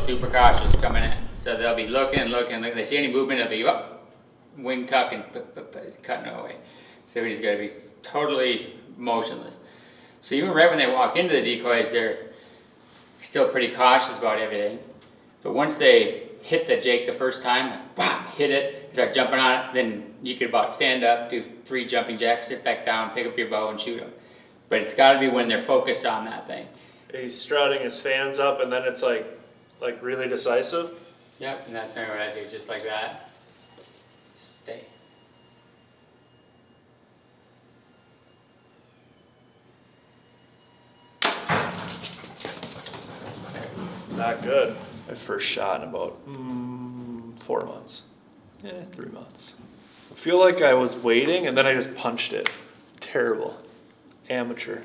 super cautious coming in. So they'll be looking. If they see any movement, they'll be up, wing tuck and cutting away. So we just gotta be totally motionless. So even right when they walk into the decoys, they're still pretty cautious about everything. But once they hit the Jake the first time, hit it, start jumping on it, then you could about stand up, do 3 jumping jacks, sit back down, pick up your bow and shoot them. But it's gotta be when they're focused on that thing. He's strutting his fans up and then it's like really decisive? Yep, and that's what I do, just like that. Stay. Not good. My first shot in about 4 months. 3 months. I feel like I was waiting and then I just punched it. Terrible. Amateur.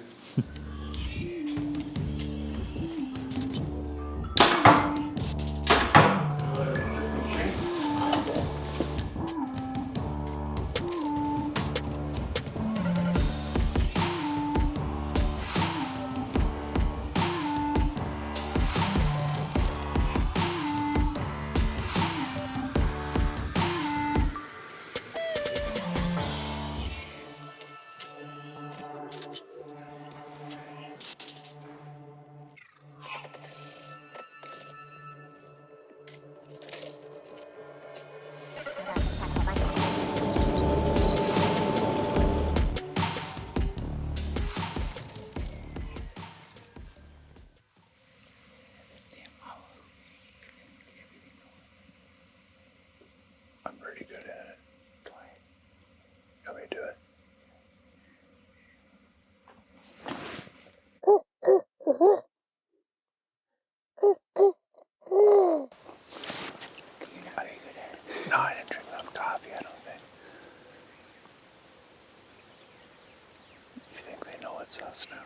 I'm pretty good at it. Let me do it. Are you good at it? No, I didn't drink enough coffee, I don't think. You think they know it's us now?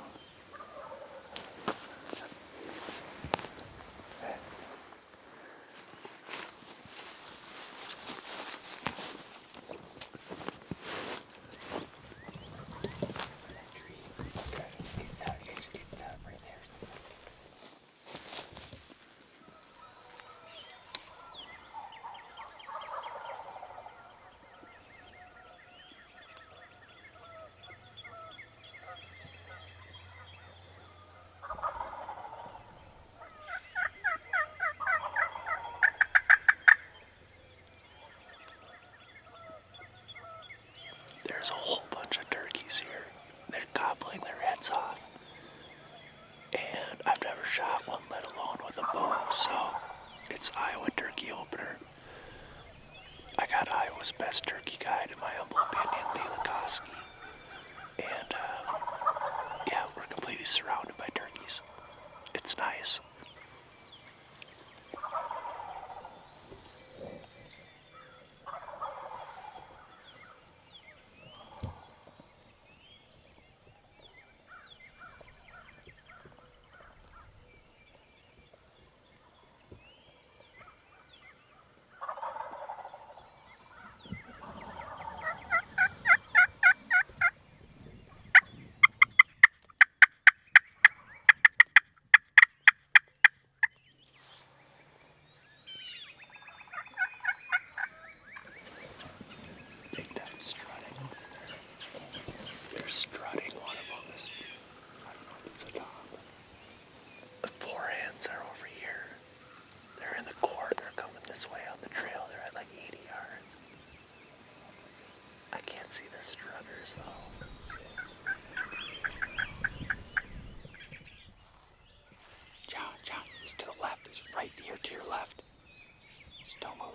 There's a whole bunch of turkeys here. They're gobbling their heads off. And I've never shot one, let alone with a bow, so it's Iowa turkey opener. I got Iowa's best turkey guide, in my humble opinion, Tiffany Lakosky. And, yeah, we're completely surrounded by turkeys. It's nice. Big time strutting. They're strutting. One of them is, I don't know if it's a dog. The forehands are over here. They're in the court. They're coming this way on the trail. They're at like 80 yards. I can't see the strutters though. John, he's to the left. He's right here to your left. Just don't move.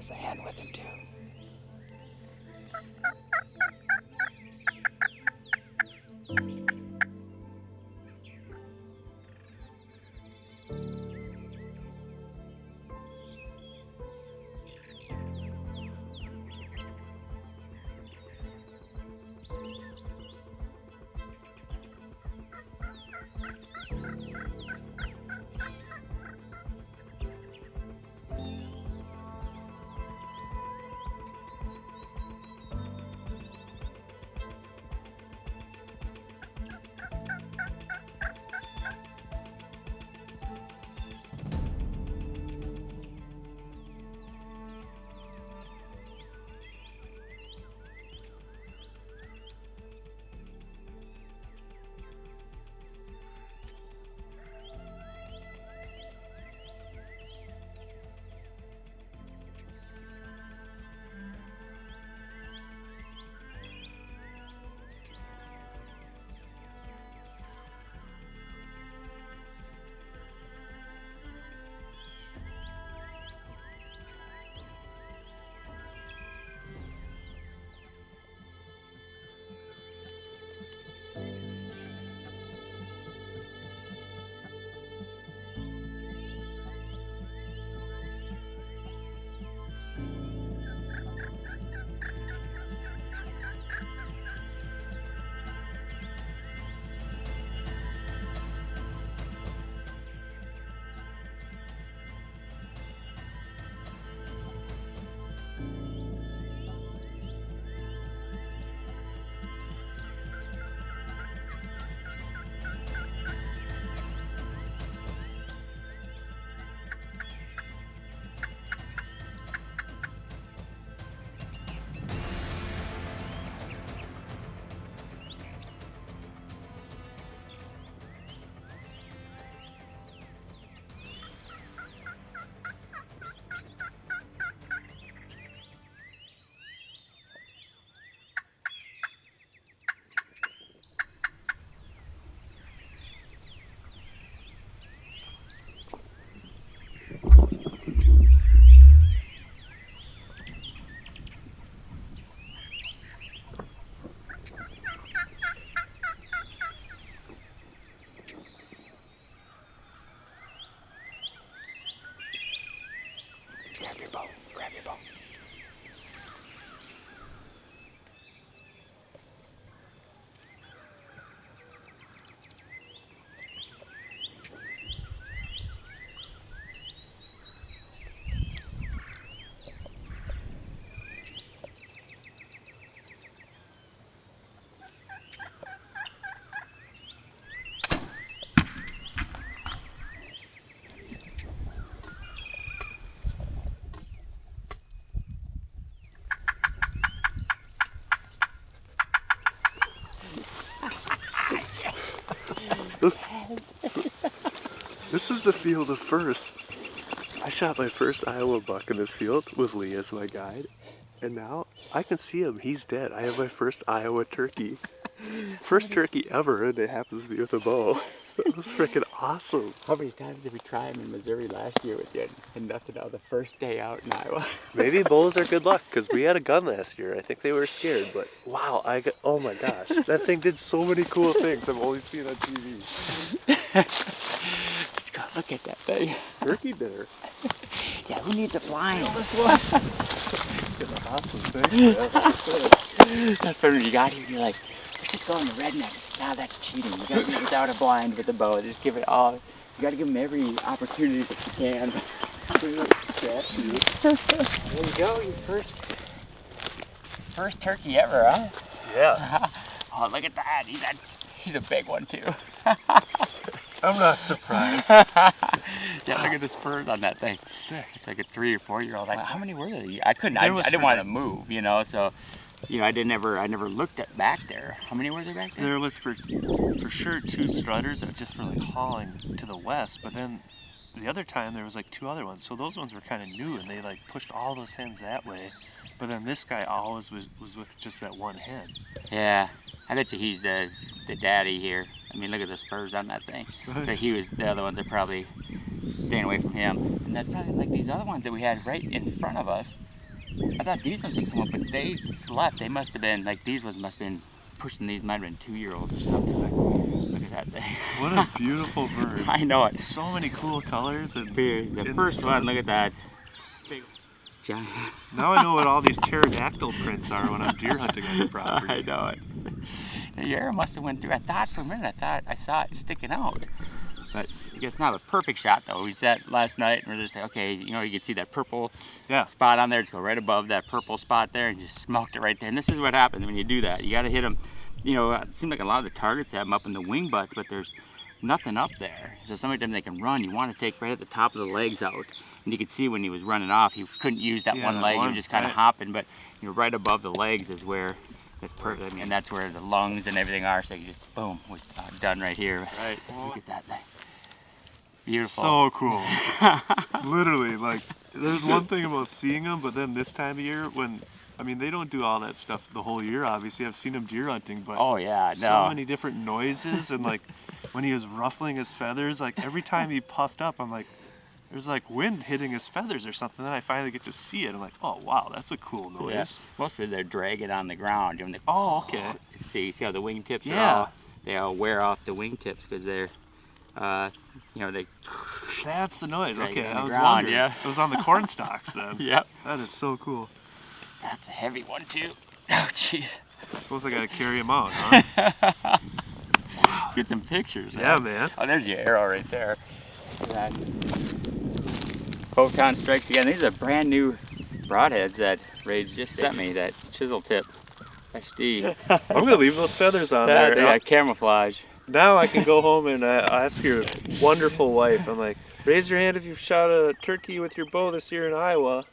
There's a hen with him too. Grab your bow. Grab your bow. This is the field of first. I shot my first Iowa buck in this field with Lee as my guide, and now I can see him. He's dead. I have my first Iowa turkey. First turkey ever, and it happens to be with a bow. That was freaking awesome. How many times did we try him in Missouri last year with you and nothing out the first day out in Iowa? Maybe bows are good luck, because we had a gun last year. I think they were scared, but wow, oh my gosh. That thing did so many cool things I'm only seeing on TV. Let's go look at that thing. Turkey dinner. Yeah, who needs a blind? This one. Awesome thing. That's funny when you got here and you're like, let's just go on the redneck. Nah, that's cheating. You gotta do it without a blind with the bow. Just give it all. You gotta give them every opportunity that you can. There you go, your first turkey ever, huh? Yeah. Oh, look at that. He's a big one too. I'm not surprised. Yeah, look at the spurs on that thing. Sick. It's like a 3 or 4 year old. How many were there? I couldn't. I There was didn't want to for- move, you know. So, you know, I never looked at back there. How many were there back there? There was for sure 2 strutters that just were like hauling to the west, but then the other time there was like 2 other ones. So those ones were kind of new, and they like pushed all those hens that way. But then this guy always was with just that one hen. Yeah, I bet you he's the daddy here. I mean, look at the spurs on that thing. So he was the other ones are probably staying away from him. And that's probably like these other ones that we had right in front of us. I thought these ones would come up, but they slept. They must have been, like these ones must have been pushing these, might have been 2-year-olds or something. Look at that thing. What a beautiful bird. I know it. So many cool colors. And The first one, look at that. Big giant. Now I know what all these pterodactyl prints are when I'm deer hunting on your property. I know it. The arrow must have went through. I thought for a minute, I thought I saw it sticking out. But I guess not a perfect shot though. We sat last night and we're just like, okay, you know, you can see that purple spot on there. Just go right above that purple spot there and just smoked it right there. And this is what happens when you do that. You got to hit them. You know, it seems like a lot of the targets have them up in the wing butts, but there's nothing up there. So sometimes they can run. You want to take right at the top of the legs out. And you could see when he was running off, he couldn't use that one leg. He was just kind of hopping. But you know, right above the legs is where that's perfect. I mean, and that's where the lungs and everything are. So you just boom, was done right here. Right. Look at that thing. Beautiful. So cool. Literally, like, there's one thing about seeing them, but then this time of year when, I mean, they don't do all that stuff the whole year, obviously. I've seen them deer hunting, but oh yeah, no. So many different noises, and like when he was ruffling his feathers, like every time he puffed up, I'm like, there's like wind hitting his feathers or something. Then I finally get to see it. I'm like, oh wow, that's a cool noise. Yeah. Mostly they're dragging on the ground. Doing the, oh, okay. See how the wingtips are they all wear off the wingtips because they're, you know, they. That's the noise. Okay, I was ground, wondering. Yeah. It was on the corn stalks then. Yep. That is so cool. That's a heavy one too. Oh jeez. I suppose I gotta carry him out, huh? Let's get some pictures. Yeah, man. Oh, there's your arrow right there. Look at that. Photon strikes again. These are brand new broadheads that Rage just sent me. That chisel tip SD. I'm gonna leave those feathers on there. They got camouflage. Now I can go home and ask your wonderful wife. I'm like, raise your hand if you've shot a turkey with your bow this year in Iowa.